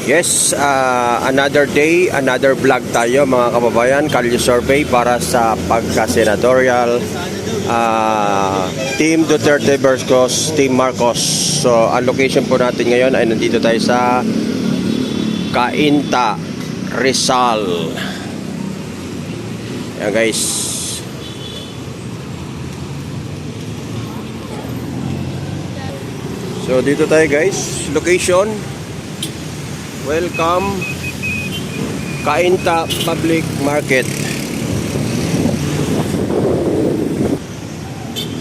Yes, another day, another vlog tayo mga kababayan. Kalye survey para sa pagka-senatorial Team Duterte versus Team Marcos. So, ang location po natin ngayon ay nandito tayo sa Cainta, Rizal. Yan guys. So, dito tayo guys. Location. Welcome Cainta Public Market.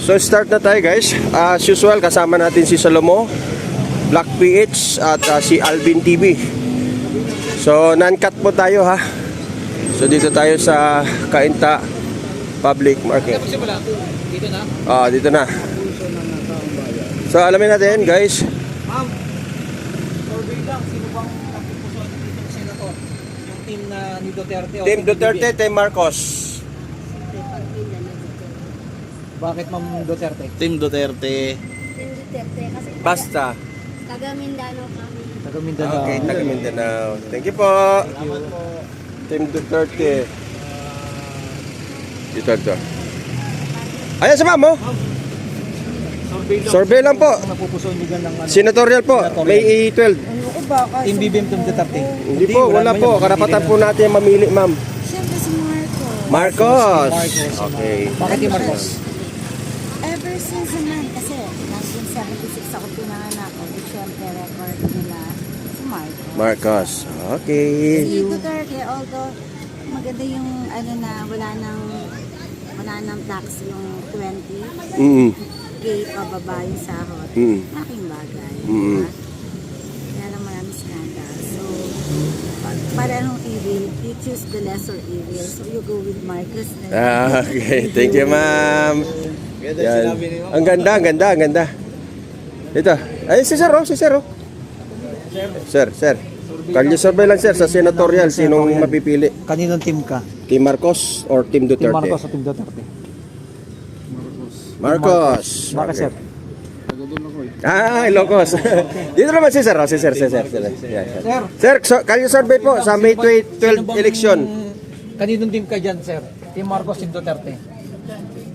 So start na tayo guys. As usual kasama natin si Salomo, Black PH at si Alvin TV. So non-cut po tayo ha. So dito tayo sa Cainta Public Market. Dito na? Dito na. So alamin natin guys. Ma'am, survey lang, sino bang napupusuan dito ng senator? Yung team na ni Duterte o Team Duterte, Team Marcos. Bakit Ma'am Duterte? Team Duterte. Team Duterte kasi Basta. taga Mindanao kami. Taga Mindanao. Okay, taga Mindanao. Thank you po. Team Duterte. Duterte. Ayan si ma'am oh. Survey lang po. Napupusuan niyo ng ano? Senatorial po. May 12. Ano ko ba? Team BBM Team Duterte. Hindi po, wala po. Karapatan po natin mamili ma'am. Siyempre si Marcos. Marcos. Okay. Bakit yung Marcos? Ever since naman, kasi 1976 ako pinanganak ko. Siyempre record nila si Marcos. Marcos. Okay. Si Duterte, although maganda yung ano na wala nang tax yung 20. Mm. Pababa yung sahod. Malaking bagay. Mm. Diba? Kaya lang marami scandal. So, parehong evil, you choose the lesser evil. So, you go with Marcos. Okay. Thank you ma'am. Yan. Ang ganda, ang ganda, ang ganda. Ito. Ay, si Sir, oh, si Sir, oh. Sir. Kalye survey lang sir sa senatorial. Sinong mapipili? Kaninong team ka? Team Marcos or Team Team Duterte? Marcos o Team Duterte? Marcos. Bakit sir? Ilocos. Dito naman si Sir. Si Sir. Yan, Sir. Sir, kalye survey po sa May 12 election. Kaninong team ka dyan sir? Team Marcos, Team Duterte?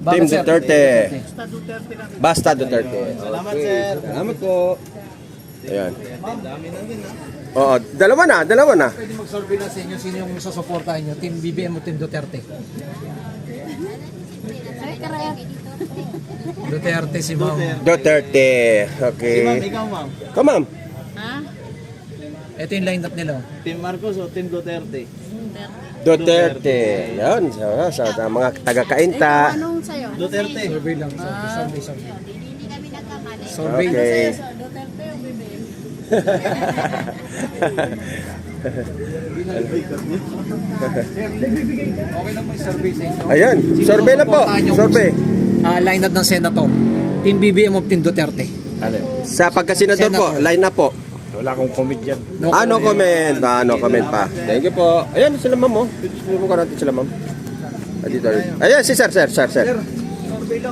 Team sir? Duterte. Basta Duterte. Salamat sir. Salamat po. Ayan. Oo, dalawa na. Pwede mag-survey na sa inyo sino yung susuportahan nyo, Team BBM o Team Duterte? Duterte si Ma'am. Duterte. Okay. Ikaw ma'am. Come ma'am. Ito yung lineup nila. Team Marcos o Team Duterte? Duterte. Yan. Sa mga taga-Cainta. Anong sa'yo? Duterte. Survey lang. Survey. Hindi kami nagkamali. Survey. Okay. Duterte o BBM? Okay lang may survey sa inyo. Ayan. Survey na po. Survey. Lineup ng senator. Team BBM o Team Duterte? Sa pagkasenador po, line na po. Wala akong comment dyan. No comment. No comment pa. Thank you po. Ayan sila ma'am oh. Sumo ka natin sila ma'am. Dito. Ayan si Sir.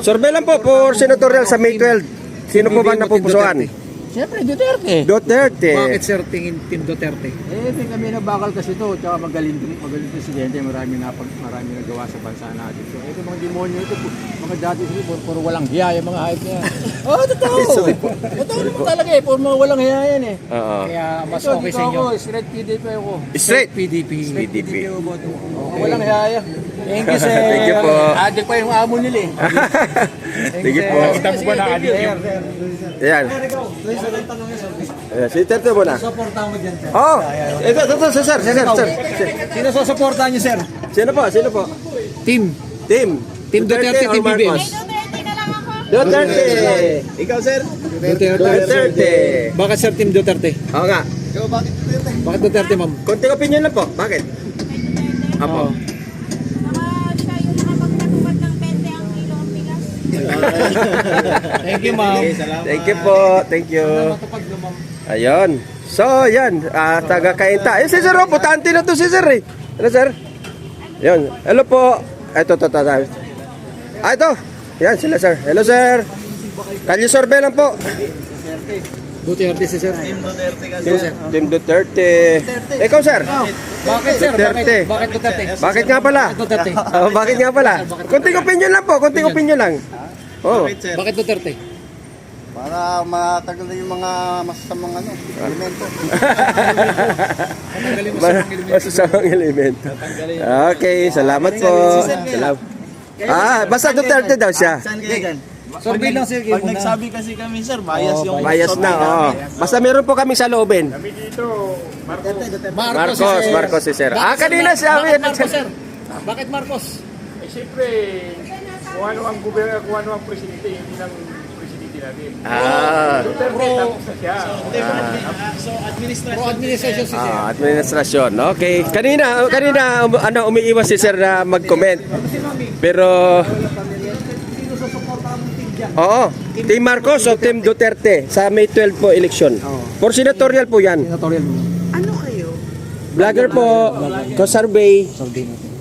Survey lang po for senatorial sa May 12. Sino po ba napupusuan? Siyempre Duterte. Duterte. Bakit sir tingin Team Duterte? Kami na bakal kasi ito. Tsaka magaling presidente. Marami nagawa sa bansa natin. So ito mga demonyo ito. Mga dati sila puro walang hiya yung mga hype niya. Totoo. Totoo naman talaga eh. Puro mga walang hiya yan eh. Oo. Kaya mas okay sa inyo. Straight PDP ako. Straight. PDP. PDP. Walang hiya. Thank you sir. Thank you po. Adik pa yung amo nila eh. Thank you po. Kita mo ba na adik yung... Ayan. Ayan. Si Duterte mo na. Suportahan mo dyan sir. Oh. Ito, sir. Sino susuportahan niyo sir? Sino po? Team Duterte, or Team BBM. Marcos? Duterte. Ikaw sir? Duterte. Bakit sir Team Duterte? Oo nga. Bakit Duterte ma'am? Konting opinion lang po. Bakit? Apo. Siya yung nakapagtatupad ng 20 ang kilo ang bigas. Thank you ma'am. Thank you po. Thank you. Matupad na ma'am. Ayun. So, yan. Taga Cainta. Ayun si Sir. Putante na to si Sir eh. Ano Sir? Yun. Hello po. Ito. Ito. Yan sila Sir. Hello Sir. Kalye survey lang po. Duterte si sir. Team Duterte. Ikaw, sir? Bakit sir? Duterte. Bakit Duterte? Bakit nga pala? Duterte. Oh, bakit nga pala? Konting opinion lang po, konting opinion lang. Oh. Bakit Duterte? Para matagal na yung mga masasamang elemento. Masasamang elemento. Okay, salamat po. Salamat. Basta Duterte daw siya. Survey lang sir. Pag nagsabi kasi kami sir, bias yung Bias na, oo. Basta meron po kami sa loobin. Marcos si sir. Kanina sabi yan. Marcos sir. Bakit Marcos? Siyempre, kung ano ang gobyerno, kung ano ang presidente, hindi lang presidente natin. Duterte, tapos na siya. So administration. Pro-administration si sir. Administrasyon. Okay. Kanina umiiwas si sir na mag-comment. Pero Oo. Team Marcos o Team Duterte sa May 12 po election. For senatorial po yan. Senatorial mo. Ano kayo? Vlogger po, ko-survey. Survey natin.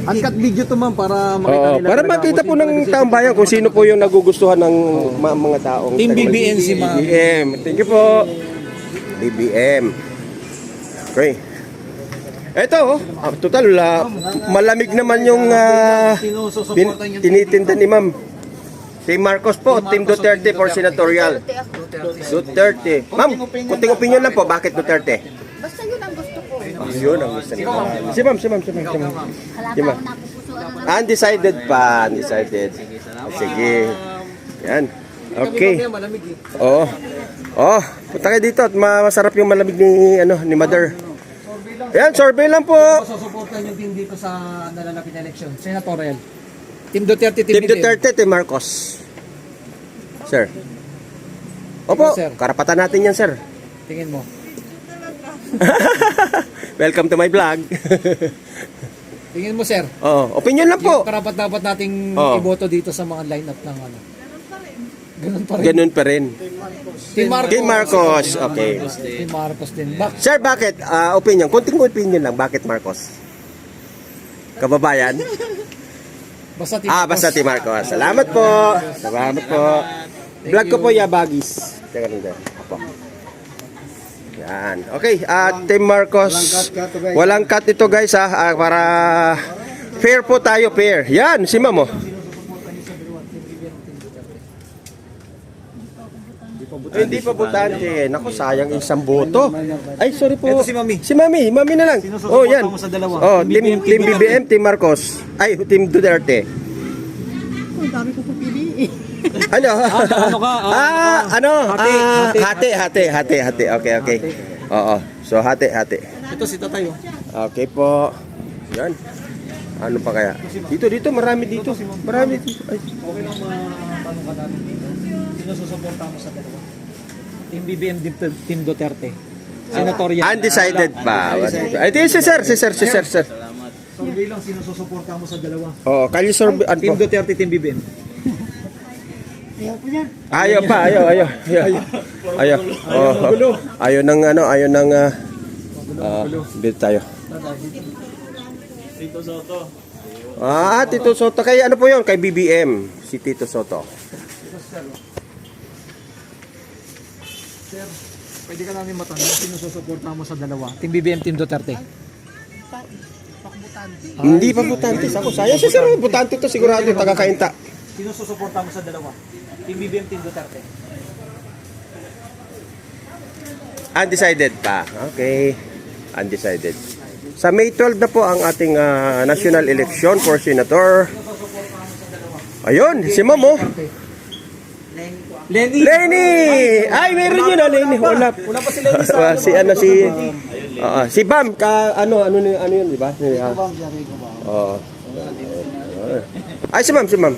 Uncut video to ma'am para makita Oo, nila. para talaga makita kung po sino ng talaga si taong bayan kung sino po yung nagugustuhan ng mga taong Team BBM si ma'am. BBM. Thank you po. BBM. Okay. Ito, total, malamig naman yung tinitinda ni ma'am. Team Marcos po, Team Duterte for senatorial. Duterte. Ma'am, kunting opinion lang po, bakit Duterte? Basta yun ang gusto ko. Yun ang gusto niya. Si ma'am. Wala Di pa ba? ako napupusuan. Undecided pa, undecided. Sige. Yan. Okay. Oo. Oh, punta kayo dito at masarap yung malamig ni Mother. Yan, survey lang po. susuportahan yung team dito sa nalalapit na election? Senatorial. Team Duterte, Team Team Duterte, Team Marcos. Sir. Opo, Sir. karapatan natin yan, sir. Tingin mo. Welcome to my vlog. Tingin mo sir. Opinion lang po. Yung karapat dapat nating Oo. iboto dito sa mga lineup ng ano. Ganun pa rin. Ganun pa rin. Team Marcos. Team Marcos, okay. Team Marcos din. Sir, bakit? Opinion, kunting opinion lang. Bakit Marcos? Kababayan? Basta Team Marcos. Basta Team Marcos. Salamat po. Salamat po. Vlog ko po, Yabagis. Teka rin dyan. Apo. Yan. Okay, Team Marcos. Walang cut ito guys para fair po tayo, fair. Yan, si Ma'am oh. Hindi pa butante. Naku, sayang isang boto. Ay, sorry po. Ito si Mami. Si Mami na lang. Sinususuporta Yan. mo sa dalawa. Team BBM, Team Marcos. Ay, Team Duterte. Ang dami ko pupili. Ano? Ano ka? Hati. Okay. Oo. So, hati. Ito si Tatay. Okay po. Yan. Ano pa kaya? Dito, marami dito. Marami dito. Ay. Okay lang tanong ka natin dito. Sino susuporta mo sa dalawa? Team BBM, Team Duterte. Senatorial. Undecided pa. Ay, di, si sir. Survey lang, sino susuporta mo sa dalawa? Oo, kalye sorbe. Team Duterte, Team BBM. Ayaw. Ayaw ng bit tayo. Tito Soto. Tito Soto. Kay ano po yun? Kay BBM. Si Tito Soto. Sir, pwede ka namin matanong sino susuporta mo sa dalawa? Team BBM, Team Duterte. Hindi pa butante. Ako sayang. Si sir, butante to sigurado. Taga-kainta. Sino susuporta mo sa dalawa? Team BBM, Team Duterte. Undecided pa. Okay. Undecided. Sa May 12 na po ang ating national election for senator. Ayun, si Ma'am oh. Lenny! Ay, meron yun Lenny. Wala pa si Lenny sa si Bam ano yun, di ba? Oo. Ay, si Ma'am.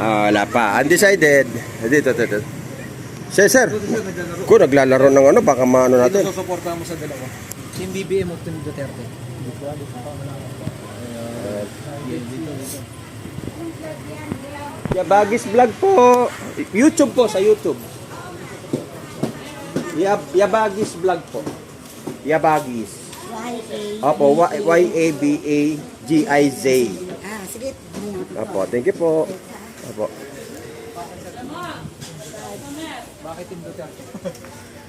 Wala pa. Undecided. Dito. Sir. Kung naglalaro ng ano, baka maano natin. Sino susuporta mo sa dalawa? Team BBM o Team Duterte? Yabagis vlog po. YouTube po, sa YouTube. Yabagis vlog po. Yabagis. Opo, Y-A-B-A-G-I-Z. Sige. Opo, thank you po. Opo. Bakit Team Duterte?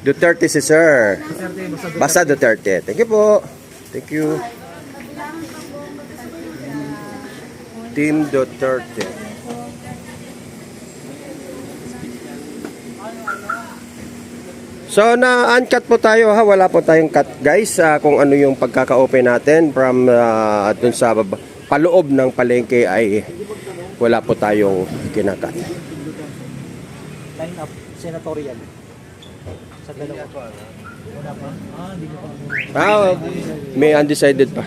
Duterte si sir. Duterte, basta Basta Duterte. Thank you po. Thank you. Team Duterte. So na-uncut po tayo ha, wala po tayong cut guys, kung ano yung pagkaka-open natin from dun sa paloob ng palengke ay wala po tayong kinakat. line up senatorial. Sa dalawa. Wala pa? Hindi ko pa. May undecided pa.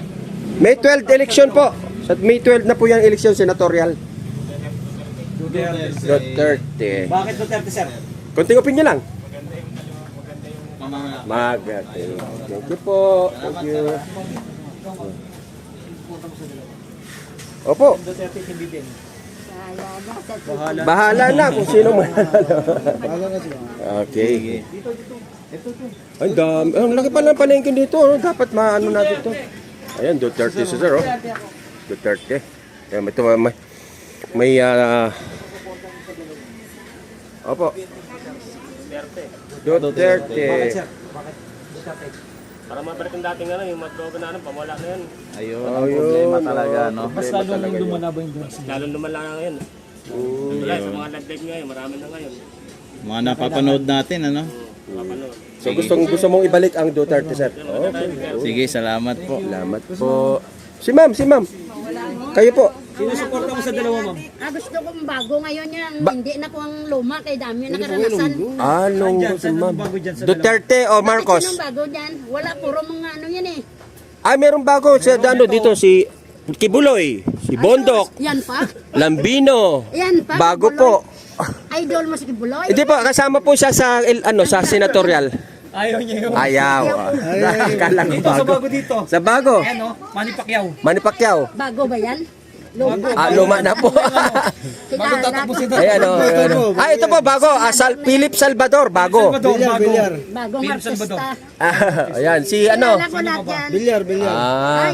May 12 election po. Sa May 12 na po yung election senatorial. Duterte. Bakit Duterte, sir? Konting opinion lang. Thank you po. Thank you. Opo. Duterte, Team BBM. Bahala na kung sino man. Okay. Ang dami. Ang laki pa ng palengke dito. Oh. Dapat maano natin to. Ayan, Duterte si sir. Oh. Duterte. Ayan, ito may opo. Duterte. Bakit, sir? Bakit Duterte? Para mabalik ang dating ano, yung madroga na ano, pamala na yan. Ayun, ang problema talaga, no? Mas lalong lumanabay yung drugs. Lalo naman lang ngayon. Wala, sa mga live ngayon, marami na ngayon. Mga napapanood natin, ano? Mapanood. So gusto mong ibalik ang Duterte sir? Okay. Sige, salamat po. Salamat po. Si ma'am. Kayo po. Sino suporta mo sa dalawa, ma'am? Gusto kong bago ngayon yan. Hindi na ko ang luma kay dami yung nakaranasan. Anong Saan gusto ang ma'am? bago dyan sa Duterte o Marcos? Bakit sinong bago dyan? Wala, puro mga ano yan eh. Meron bago sa dito si Kibuloy, si Bondok, Yan pa. Lambino. Yan pa. Bago Kibuloy. po. Idol mo si Kibuloy. Hindi po, kasama po siya sa sa senatorial. Ayaw niya yung... Ayaw. Akala ko Dito sa bago. bago dito. Sa bago. Ayan o, Manny Pacquiao. Manny Pacquiao. Bago ba yan? Luma. Luma na po. Bago tatapusin na. Ayan o. Ito po bago. Philip Salvador, bago. Bago. Bago Philip Marxista. Ayan, si ano. Kilala ko lahat yan.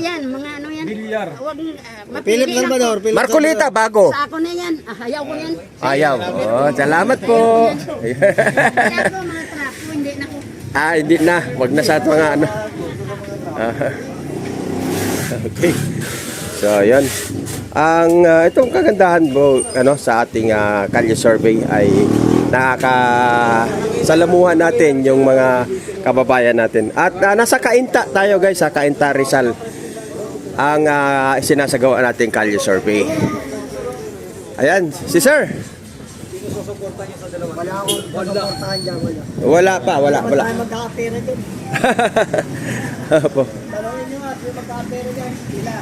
Yan, mga ano yan. Bilyar. Huwag Philip Salvador. Marcolita, bago. Sa ako na yan. Ayaw ko yan. Ayaw. Salamat po. Kaya ko mga trapo, hindi na ko. Hindi na. Wag na sa mga ano. Okay. So, yan. Ang itong kagandahan mo sa ating kalye survey ay nakakasalamuhan natin yung mga kababayan natin. At nasa Cainta tayo guys, sa Cainta Rizal ang sinasagawa nating kalye survey. Ayan, si sir. Wala pa. Wala. Magkakapera dun. Opo. Tanongin nyo nga, magkakapera dyan. Sila.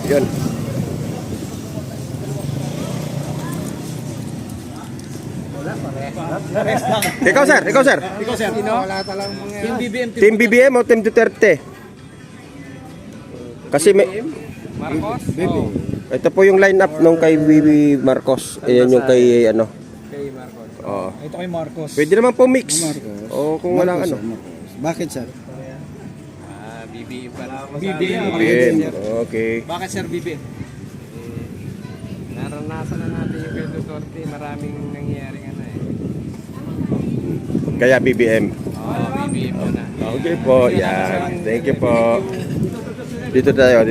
Yun. Ikaw sir. Ikaw, sir. Team BBM. Team BBM o Team Duterte? Kasi may... Marcos? Ito po yung line-up nung kay Bibi Marcos. Ayan yung kay ano. Kay Marcos. Oo. Ito kay Marcos. Pwede naman po mix. O kung walang ano. Bakit sir? BBM. BBM. Okay. Bakit, sir, BBM? Naranasan na natin yung kay Duterte, maraming nangyayaring ano eh. Kaya BBM. BBM na. Okay po. Yan. Thank you po. Dito tayo.